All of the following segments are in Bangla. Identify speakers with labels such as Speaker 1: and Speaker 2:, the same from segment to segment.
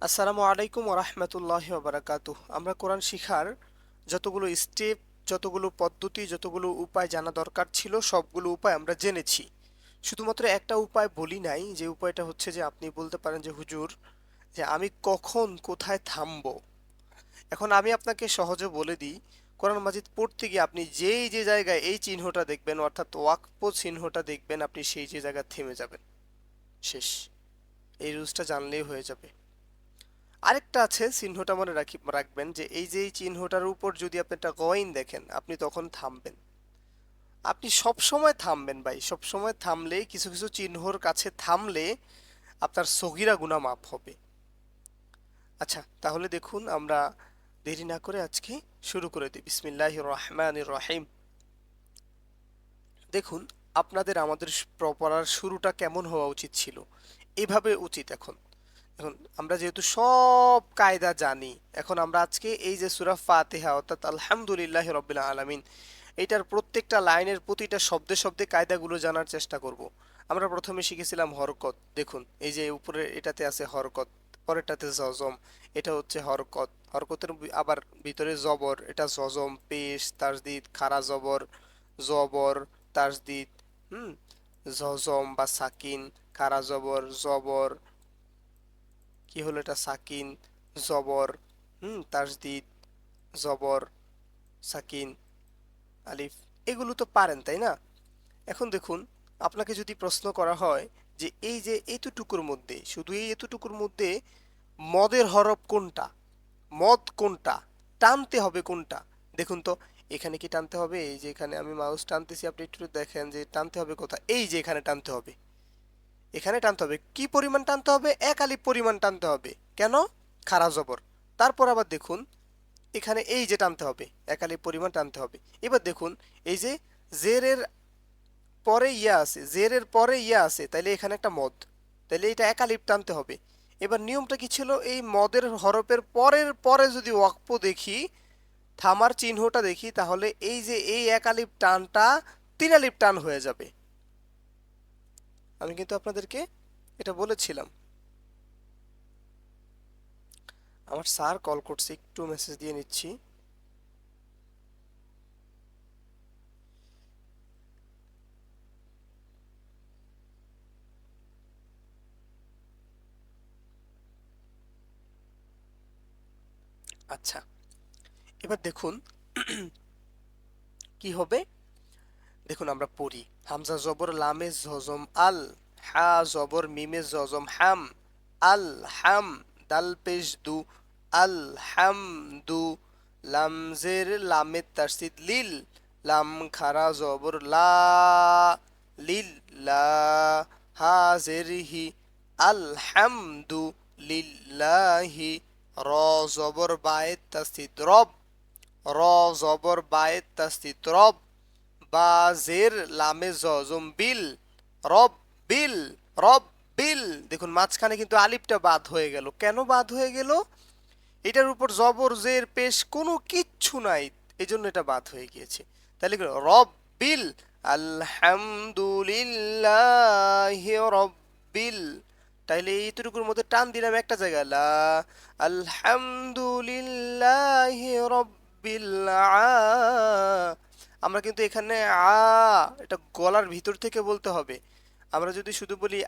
Speaker 1: আসসালামু আলাইকুম ওরহমতুল্লাহি ওবারাকাতুহ। আমরা কোরআন শিখার যতগুলো স্টেপ, যতগুলো পদ্ধতি, যতগুলো উপায় জানা দরকার ছিল সবগুলো উপায় আমরা জেনেছি। শুধুমাত্র একটা উপায় বলি নাই, যে উপায়টা হচ্ছে যে আপনি বলতে পারেন যে হুজুর, যে আমি কখন কোথায় থামবো। এখন আমি আপনাকে সহজে বলে দিই, কোরআন মাজিদ পড়তে গিয়ে আপনি যেই যে জায়গায় এই চিহ্নটা দেখবেন, অর্থাৎ ওয়াকফ চিহ্নটা দেখবেন, আপনি সেই যে জায়গায় থেমে যাবেন। শেষ। এই রুলসটা জানলেই হয়ে যাবে। আরেকটা আছে, চিহ্নটা মনে রাখবেন যে এই যে এই চিহ্নটার উপর যদি আপনি একটা কয়েন দেখেন, আপনি তখন থামবেন। আপনি সব সময় থামবেন ভাই, সব সময় থামলে, কিছু কিছু চিহ্নর কাছে থামলে আপনার সগীরা গুনাহ মাফ হবে। আচ্ছা, তাহলে দেখুন, আমরা দেরি না করে আজকে শুরু করে দিই। বিসমিল্লাহির রহমানির রহিম। দেখুন, আপনাদের আমাদের পড়ার শুরুটা কেমন হওয়া উচিত ছিল, এভাবে উচিত। এখন এখন আমরা যেহেতু সব কায়দা জানি, এখন আমরা আজকে এই যে সূরা ফাতিহা অর্থাৎ আলহামদুলিল্লাহি রাব্বিল আলামিন, এইটার প্রত্যেকটা লাইনের প্রতিটা শব্দে শব্দে কায়দাগুলো জানার চেষ্টা করব। আমরা প্রথমে শিখেছিলাম হরকত। দেখুন, এই যে উপরে এটাতে আছে হরকত, পরেরটাতে জজম, এটা হচ্ছে হরকত। হরকতের আবার ভিতরে জবর, এটা জজম, পেশ, তাসদিদ, খাড়া জবর, জবর, তাসদিদ, হুম, জজম বা সাকিন, খাড়া জবর, জবর, কি হলো এটা, সাকিন, জবর, তাসদিদ, জবর, সাকিন, আলিফ। এগুলো তো পারেন, তাই না? এখন দেখুন, আপনাকে যদি প্রশ্ন করা হয় যে এই যে এতটুকুর মধ্যে, শুধু এই এতটুকুর মধ্যে মদের হরফ কোনটা, মদ কোনটা, টানতে হবে কোনটা, দেখুন তো। এখানে কি টানতে হবে? এই যে এখানে আমি মাউস টানতেছি, আপনি একটু দেখেন যে টানতে হবে কোথায়। এই যে এখানে টানতে হবে, এখানে টানতে হবে। কি পরিমাণ টানতে হবে? এক আলিফ পরিমাণ টানতে হবে। কেন? খাড়া জবর। তারপর আবার দেখুন, এখানে এই যে টানতে হবে, এক আলিফ পরিমাণ টানতে হবে। এবার দেখুন, এই যে জেরের পরে ইয়া আছে, জেরের পরে ইয়া আছে, তাইলে এখানে একটা মদ, তাইলে এটা এক আলিফ টানতে হবে। এবার নিয়মটা কি ছিল? এই মদের হরফের পরের পরে যদি ওয়াকফ দেখি, থামার চিহ্নটা দেখি, তাহলে এই যে এই এক আলিফ টানটা তিন আলিফ টান হয়ে যাবে। আমি কিন্তু আপনাদেরকে এটা বলেছিলাম। আমার স্যার কল করছে, একটু মেসেজ দিয়ে নিচ্ছি। আচ্ছা, এবার দেখুন কি হবে। দেখুন, আমরা পড়ি, হামজা জবর লামে জজম আল, হা জবর মিমে জজম হাম, আল হাম, দাল পেশ দু, আল হাম দু, লামজের লামে তারসিদ লিল, লাম খারা জবর লা, লিল লা, হা জের হি, আল হামদু লিল্লাহি, র জবর বায়ে তাসদিদ রব, র জবর বায়ে তাসদিদ রব, বা জের লামে জজম বিল, রব বিল, রব বিল। দেখুন, মাঝখানে কিন্তু আলিফটা বাদ হয়ে গেল। কেন বাদ হয়ে গেল? এটার উপর জবর জের পেশ কোনো কিচ্ছু নাই, এই জন্য এটা বাদ হয়ে গিয়েছে। তাহলে রব বিল, আলহামদুলিল্লাহি রব্বিল। তাইলে এইটুকুর মধ্যে টান দিলাম একটা জায়গায়, লা, আলহামদুলিল্লাহি রব্বিল আ। আমরা কিন্তু এখানে এটা গলার ভিতর থেকে বলতে হবে। আমরা যদি শুধু বলি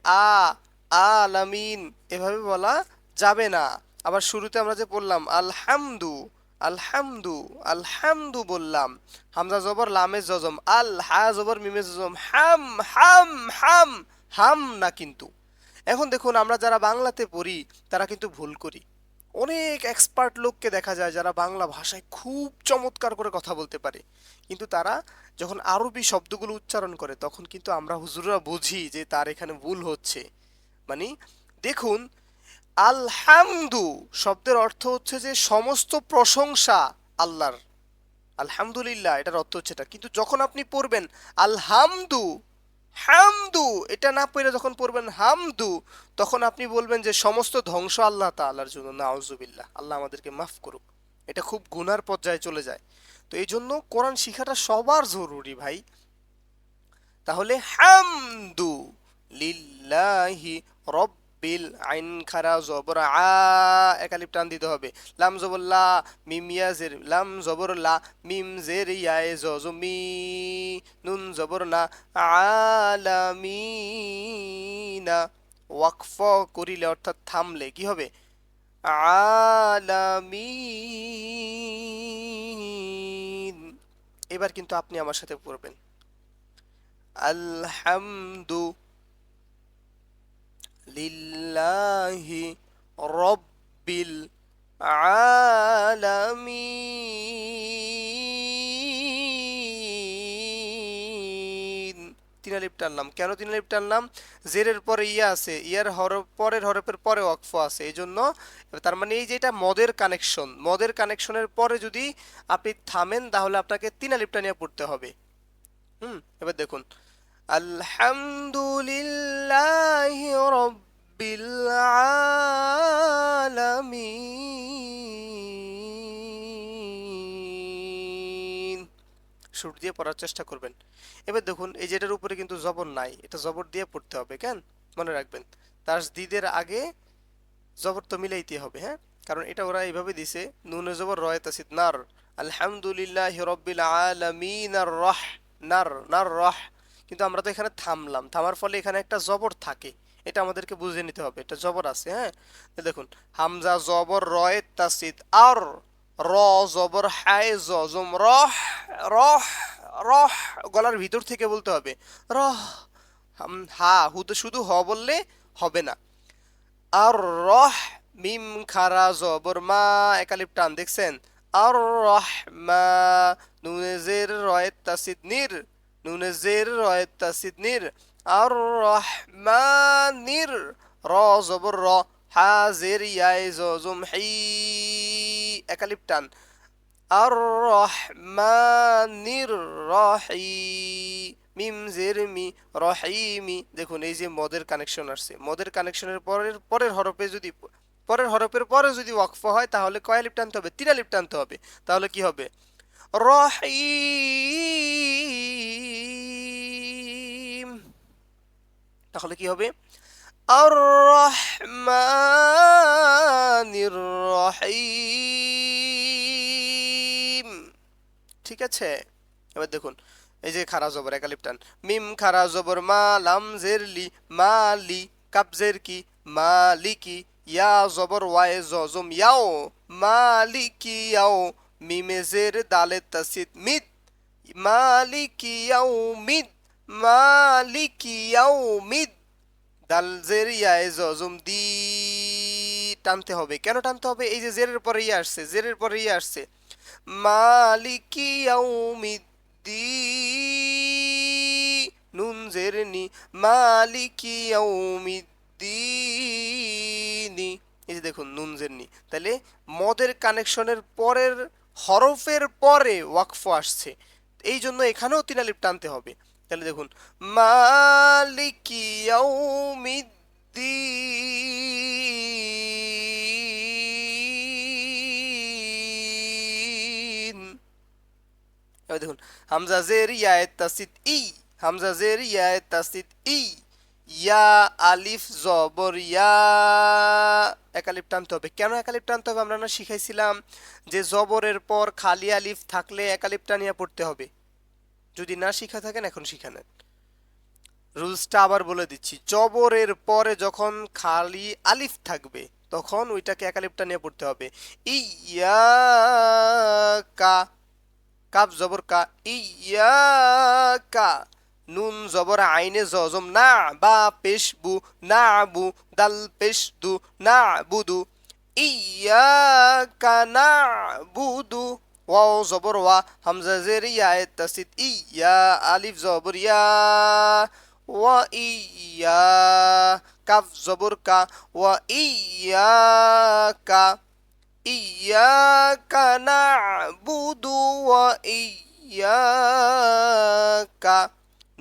Speaker 1: আলামিন, এভাবে বলা যাবে না। আবার শুরুতে আমরা যে বললাম আলহামদু, আলহামদু, আলহামদু বললাম, হামজা জবর লামে জজম আল, হা জবর মিমে জজম হাম, হাম, হাম, হাম না কিন্তু। এখন দেখুন, আমরা যারা বাংলাতে পড়ি তারা কিন্তু ভুল করি। অনেক এক্সপার্ট লোককে দেখা যায় যারা বাংলা ভাষায় খুব চমৎকার করে কথা বলতে পারে, কিন্তু তারা যখন আরবি শব্দগুলো উচ্চারণ করে, তখন কিন্তু আমরা হুজুররা বুঝি যে তার এখানে ভুল হচ্ছে। মানে দেখুন, আলহামদু শব্দের অর্থ হচ্ছে যে সমস্ত প্রশংসা আল্লাহর। আলহামদুলিল্লাহ এটার অর্থ হচ্ছে এটা, কিন্তু যখন আপনি পড়বেন আলহামদু, হামদু, এটা না পড়ে যখন পড়বেন হামদু, তখন আপনি বলবেন যে সমস্ত ধ্বংস আল্লাহ তাআলার জন্য। নাউজুবিল্লাহ, আল্লাহ আমাদেরকে মাফ করুক। এটা খুব গুনার পর্যায়ে চলে যায়। তো এই জন্য কোরআন শিখাটা সবার জরুরি ভাই। তাহলে হামদু লিল্লাহি রব্বিল, আইন খারা জবর আ, এক আলিফ টান দিতে হবে। লাম জবর লা, মিম ইয়া জের, লাম জবর লা, মিম জের ইয়ায়ে জজমি, নুন জবর না, আলামিনা। ওয়াকফ করিলে অর্থাৎ থামলে কি হবে? আলামিন। এবার কিন্তু আপনি আমার সাথে পড়বেন আলহামদু লিল্লাহি রব্বিল আলামিন। তিন আলিফ টানলাম। কেন তিন আলিফ টানলাম? জেরের পরে ইয়া আছে, ইয়ার হরফ পরের হরফের পরে ওয়াকফ আছে, এই জন্য। তার মানে এই যেটা মদের কানেকশন, মদের কানেকশনের পরে যদি আপনি থামেন তাহলে আপনাকে তিন আলিফ টানিয়ে পড়তে হবে। এবার দেখুন আলহামদুলিল্লাহি রব্বিল আলামিন। সুর দিয়ে পড়ার চেষ্টা করবেন। এবার দেখুন এই যেটার উপরে কিন্তু জবর নাই, এটা জবর দিয়ে পড়তে হবে, কেন মনে রাখবেন তাসদিদের আগে জবর তো মিলাইতে হবে, হ্যাঁ, কারণ এটা ওরা এইভাবে দিছে নুনে জবর রয়ে তাসিদ নার, আলহামদুলিল্লাহি রব্বিল আলামিন আর রহ, নার নার রহ। কিন্তু আমরা তো এখানে থামলাম, থামার ফলে এখানে একটা জবর থাকে, এটা আমাদেরকে বুঝে নিতে হবে, এটা জবর আছে, হ্যাঁ। দেখুন হামজা জবর রয়ে তাসিদ আর, র জবর হায় জজম রহ, রহ রহ, গলার ভিতর থেকে বলতে হবে রহ। হা হুতে শুধু হ বললে হবে না। আর রহ, মিম খারা জবর মা, একালিপ টান, দেখছেন? আর রহমা, নুনে জের রয়েত তাসিদ নির, নুনে জের রয়েত তাসিদ নির, আর রহমানির, র জবর র, হা জের ইয়ায়ে জজম হি, একালিপ টান, আর রহমানির রহিম, মিম জের মি, রহিমি। দেখুন এই যে মদের কানেকশন আসছে, মদের কানেকশনের পরের পরের হরফে যদি, পরের হরফের পরে যদি ওয়াকফ হয় তাহলে কয় আলিফ টানতে হবে? তিন আলিফ টানতে হবে। তাহলে কি হবে? রহিম। তাহলে কি হবে? আর রহমানির রহিম। ঠিক আছে। এবার দেখুন এই যে খারা জবর একালিফ টান, মিম খারা জবর মা, লাম জের লি, মালি, কাপ জের কি, মালিকি, ইয়া জবর ওয়ায়ে জজম ইয়াও, মালিকি ইয়াও, মিমে জের দালে তাসিদ মিদ, মালিকি ইয়াও মিদ, মালিকি ইয়াও মিদ, দাল জের ইয়ায়ে জজম দি, টানতে হবে। কেন টানতে হবে? এই যে জেরের পরে ইয়া আসছে, জেরের পরে ইয়া আসছে, মালিকি ইয়াউমিদ্দিন, নুন জের নি, মালিকি ইয়াউমিদ্দিনি। এই যে দেখুন নুন জের নি, তাহলে মদের কানেকশনের পরের হরফের পরে ওয়াকফ আসছে, এই জন্য এখানেও তিন আলিফ টানতে হবে। তাহলে দেখুন মালিকি ইয়াউমিদ্দিন। এবার দেখুন হামজা জের ইয়ায়ে তাসদিদ ই, হামজা জের ইয়ায়ে তাসদিদ ই, ইয়া আলিফ জবর ইয়া, এক আলিফ টানতে হবে। কেন এক আলিফ টানতে হবে? আমরা না শিখাইছিলাম যে জবরের পর খালি আলিফ থাকলে এক আলিফ টানিয়া পড়তে হবে। যদি না শিখা থাকেন এখন শিখা নেন। রুলসটা আবার বলে দিচ্ছি, জবরের পরে যখন খালি আলিফ থাকবে তখন ওইটাকে এক আলিফটা নিয়ে পড়তে হবে। ইয়া কা, কাপ জবর কা, ইয়া কা, নুন জবর আইনে জজম না, বা পেশ বু, না বু, দাল পেশ দু, না বুদু, ইয়া কা না বুদু, ওয়াও জবর ওয়া, হামজা জের ইয়া তাসদিদ ইয়া, আলিফ জবর ইয়া, ওয়া ইয়া, কাফ জবর কা, ওয়া ইয়া কা, ইয়াকা না'বুদু ওয়া ইয়াকা,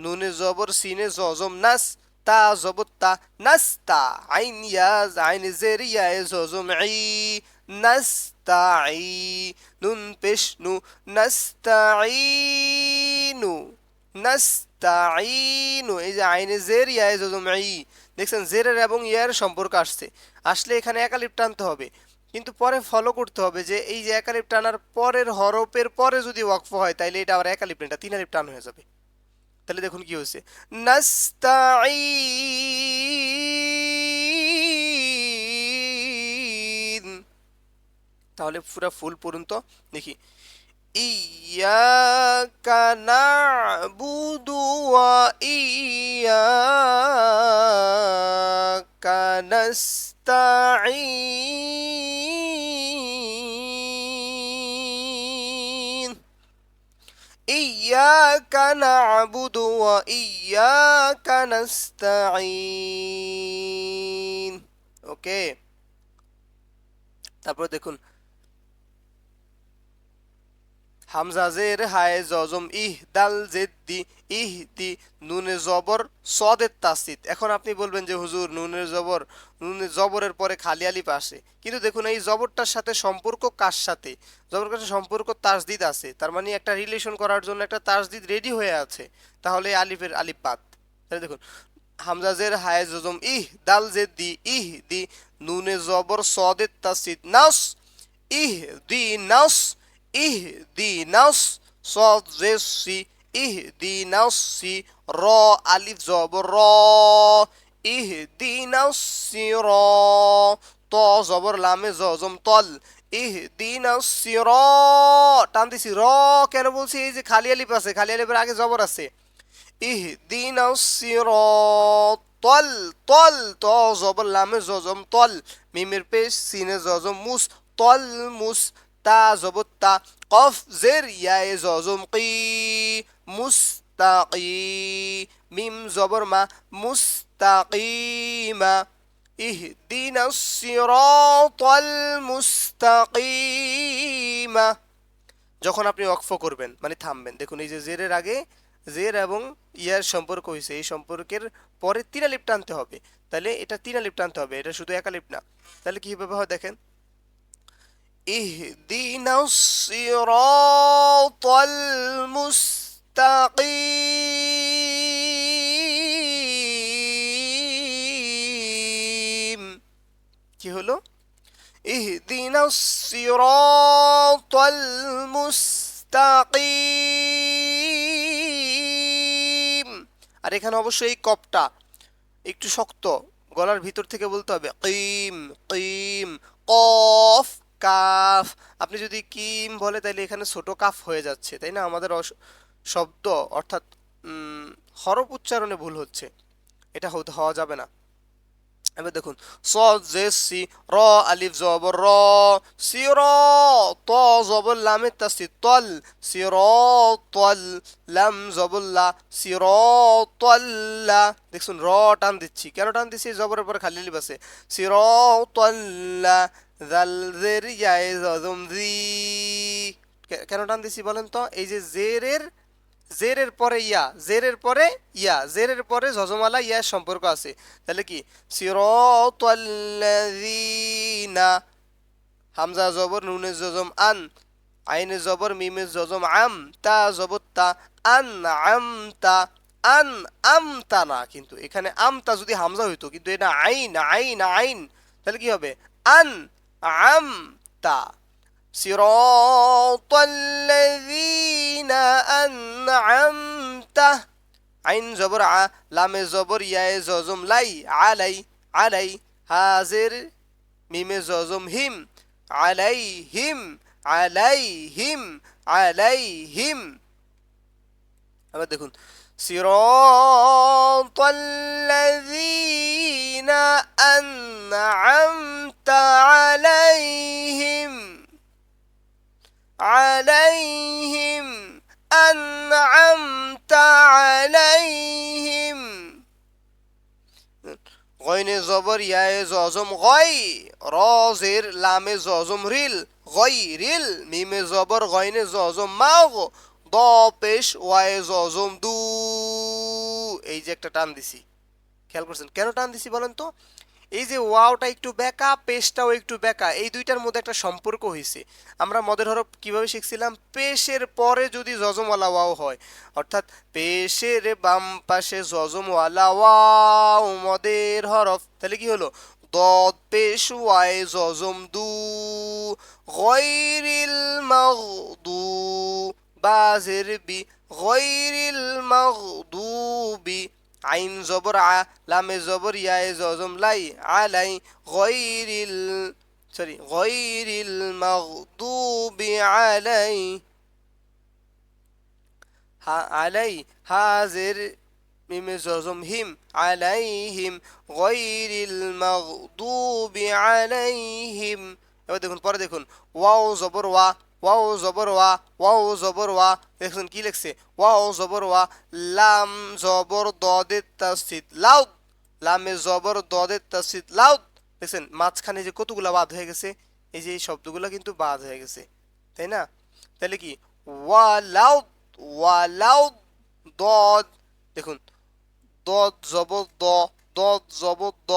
Speaker 1: নুনে জবর সিনে জজম নাস, তা জবর তা, নাস্তা, আইন ইয়া আইন জের ইয়া জজম ই, নাস্তাই, নুন পেশ নু, নাস্তাইনু, নাস্তাইনু, এই যে আইনে জের ইয়া জজম ই, দেখছেন জেরের এবং ইয়ার সম্পর্ক আসছে, আসলে এখানে একালিপ টানতে হবে, কিন্তু পরে ফলো করতে হবে যে এই যে একালিপ টানার পরের হরফের পরে যদি ওয়াকফ হয় তাইলে এটা আবার একালিপ না, এটা তিন আলিপ টান হয়ে যাবে। তাহলে দেখুন কি হয়েছে, নাস্তাঈন। তাহলে পুরা ফুল পড়ুন তো দেখি, ইয়াকা না'বুদু ওয়া ইয়াকা নাস্তাঈন। ইয়াকা না'বুদু ওয়া ইয়াকা নাস্তাঈন। ওকে, তারপর দেখুন হামজা জের হায়ে জজম ইহ দাল জেদ্দি ইহ দি নুনে জবর সদের তাসদিদ। এখন আপনি বলবেন যে হুজুর নুনের জবরের পরে খালি আলিফ আসে, কিন্তু দেখুন এই জবরটার সাথে সম্পর্ক কার সাথে, জবরের কাছে সম্পর্ক তাসদিদ আছে, তার মানে একটা রিলেশন করার জন্য একটা তাসদিদ রেডি হয়ে আছে, তাহলে আলিফের আলিফ বাদ। তাহলে দেখুন হামজা জের হায়ে জজম ইহ দাল জেদ্দি ইহ দি নুনে জবর সদের তাসদিদ নাস ইহ দি নাস ইহদিনাস সদ জেসি ইহদিনাসি র আলিফ জবর র ইহদিনাসি র ত জবর লামে জজম তল ইহদিনাসি র টান দিছি র কেন বলছি, এই যে খালি আলিফ আছে, খালি আলিফের আগে জবর আছে, ইহদিনাসি র তল তল ত জবর লামে জজম তল মিমের পেশ সিনে জজম মুস তল মুস তা জবর তা কফ জের ইয়ায়ে জজম কি মুস্তাকি মিম জবর মা মুস্তাকিমা ইহদিনাস সিরাতাল মুস্তাকিমা। যখন আপনি ওয়াকফ করবেন মানে থামবেন, দেখুন এই যে জেরের আগে জের এবং ইয়ার সম্পর্ক হয়েছে, এই সম্পর্কের পরে তিন আলিফ টানতে হবে, তাহলে এটা তিন আলিফ টানতে হবে, এটা শুধু এক আলিফ না। তাহলে কিভাবে হয় দেখেন, اهدنا الصراط المستقيم কি হলো, اهدنا الصراط المستقيم। আর এখানে অবশ্যই এই কপটা একটু শক্ত, গলার ভিতর থেকে বলতে হবে কিম কিম কফ কাফ। আপনি যদি কিম বলে তাহলে এখানে ছোট কাফ হয়ে যাচ্ছে, তাই না, আমাদের শব্দ অর্থাৎ হরফ উচ্চারণে ভুল হচ্ছে, এটা হওয়া যাবে না। এবার দেখুন সদ জেসি র আলিফ জবর র সির ত জবর লামে তাসদিদ তল সির তল লাম জবর লা সির তল্লা। দেখুন র টান দিচ্ছি, কেন টান দিচ্ছি, জবরের পরে খালি আলিফ আছে, সির তল্লা জাল জের ইয়ায়ে জজম জি। কেন টান দিচ্ছি বলেন তো, এই যে জেরের পরে ইয়া, জেরের পরে ইয়া, জেরের পরে জজমালা ইয়ার সম্পর্ক আছে, তাহলে কি সিরাতাল্লাযীনা হামজা জবর নুনে জজম আন আইনে জবর মিমে জজম আম তা জবর তা আন আমতা আন আমতা না, কিন্তু এখানে আমতা যদি হামজা হইতো, কিন্তু এটা আইন আইন আইন, তাহলে কি হবে আন আমতা صراط الذين أنعمت আইন জবর আ লামে জবর ইয়ায়ে জজম লাই আলাই আলাই হাজের মিমে জজম হিম আলাইহিম আলাইহিম আলাইহিম। আবার দেখুন صراط الذين أنعمت عليهم عليهم أنعمت عليهم গয়নে জবর ইয়ায়ে জজম গয় রজের লামে জজম রিল গয় রিল মিমে জবর গয়নে জজম মাগ দ পেশ ওয়ায়ে জজম দু। এই যে একটা টান দিছি, খেয়াল করছেন কেন টান দিছি বলেন তো, এই যে ওয়াওটা একটু বেঁকা, পেশটাও একটু বেঁকা, এই দুইটার মধ্যে একটা সম্পর্ক হয়েছে। আমরা মদের হরফ কিভাবে শিখছিলাম? পেশের পরে যদি জজমওয়ালা ওয়াও হয়, অর্থাৎ পেশের বাম পাশে জজমওয়ালা ওয়াও মদের হরফ, তাহলে কি হলো? ضاد পেশ ওয়াই জজম দু গয়রিল মাগদু বাজের বি গয়রিল মাগদুবি আইন জবর আ লামে জবর ইয়ায়ে জজম লাই আলাই গয়রিল গয়রিল মাগদুবি আলাই হা আলাই হাজের মিমে জজম হিম আলাইহিম গয়রিল মাগদুবি আলাইহিম। এবার দেখুন পরে দেখুন ওয়াও জবর ওয়া, ওয়াও জবর ওয়া, ওয়াও জবর ওয়া, দেখুন কি লিখছে? ওয়াও জবর ওয়া, লাম জবর দদের তাসদীদ লাউদ, লামে জবর দদের তাসদীদ লাউদ। দেখছেন মাঝখানে যে কতগুলা বাদ হয়ে গেছে, এই যে এই শব্দগুলো কিন্তু বাদ হয়ে গেছে, তাই না? তাহলে কি ওয়া লাউদ, ওয়া লাউদ দদ, দেখুন দদ জবর দ, দদ জবর দ,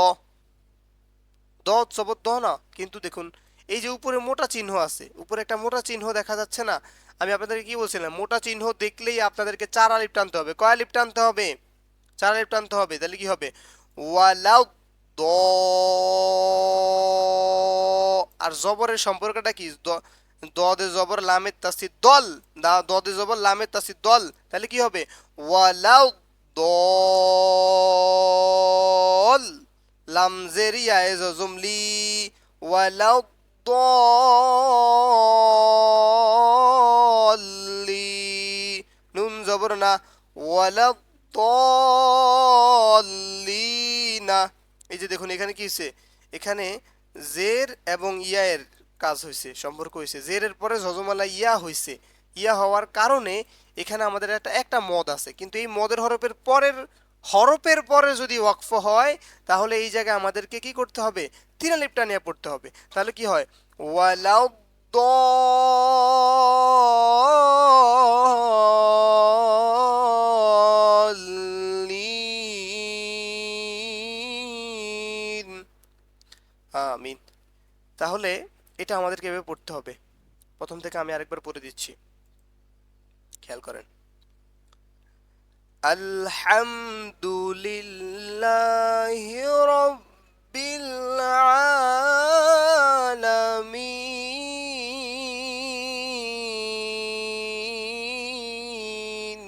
Speaker 1: দদ জবর দ না, কিন্তু দেখুন এই যে উপরে মোটা চিহ্ন আছে, উপরে একটা মোটা চিহ্ন দেখা যাচ্ছে না? আমি আপনাদেরকে কি বলছিলাম? মোটা চিহ্ন দেখলেই আপনাদেরকে চার আলিফ টানতে হবে। কয় আলিফ টানতে হবে? চার আলিফ টানতে হবে। তাহলে কি হবে? ওয়ালাউ দ, আর জবরের সম্পর্কটা কি? দদে জবর লামের তাসদীদ দল, দদে জবর লামের তাসদীদ দল, তাহলে কি হবে? ওয়ালাউ দল লাম জেরিয়া এ জজমলি ওয়ালাউ দল্লি নুন জবর না ওয়ালাউ দল্লিনা। এই যে দেখুন এখানে কি হয়েছে? এখানে জের এবং ইয়ায়ের কাজ হয়েছে, সম্পর্ক হয়েছে। জেরের পরে জজমালা ইয়া হয়েছে। ইয়া হওয়ার কারণে এখানে আমাদের একটা একটা মদ আছে, কিন্তু এই মদের হরফের পরে যদি ওয়াকফ হয়, তাহলে এই জায়গায় আমাদেরকে কি করতে হবে? তিন আলিফ টানিয়ে পড়তে হবে। তাহলে কি হয়? ওয়ালাউ দল্লিন আমিন। তাহলে এটা আমাদেরকে এভাবে পড়তে হবে। প্রথম থেকে আমি আরেকবার পড়ে দিচ্ছি, খেয়াল করেন। আলহামদুলিল্লাহি রাব্বিল আলামিন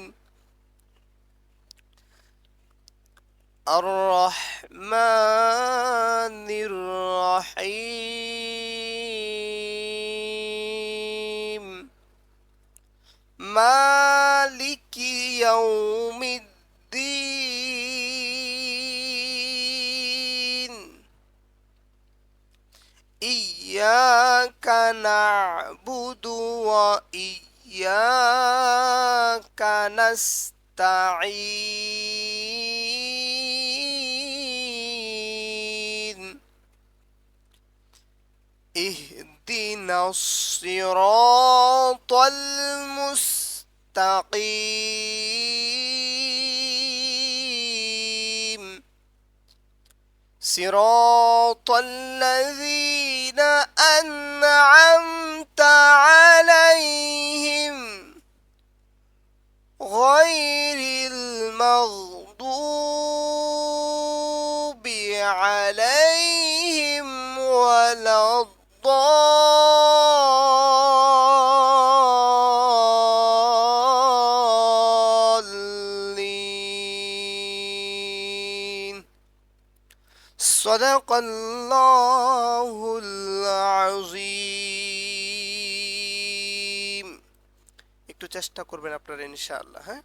Speaker 1: আর রহমানির রহিম মালিকি ইয়াউমিদ্দিন ইয়্যাকা না'বুদু ওয়া ইয়্যাকা নাস্তাঈন ইহদিনাস সিরাতাল মুস্তাকিম সিরাতাল লাযীনা আন'আমতা আলাইহিম গায়রিল মাগদুবি আলাইহিম ওয়ালাদ الضالين صدق الله العظيم। একটু চেষ্টা করবেন আপনারা ইনশাআল্লাহ, হ্যাঁ।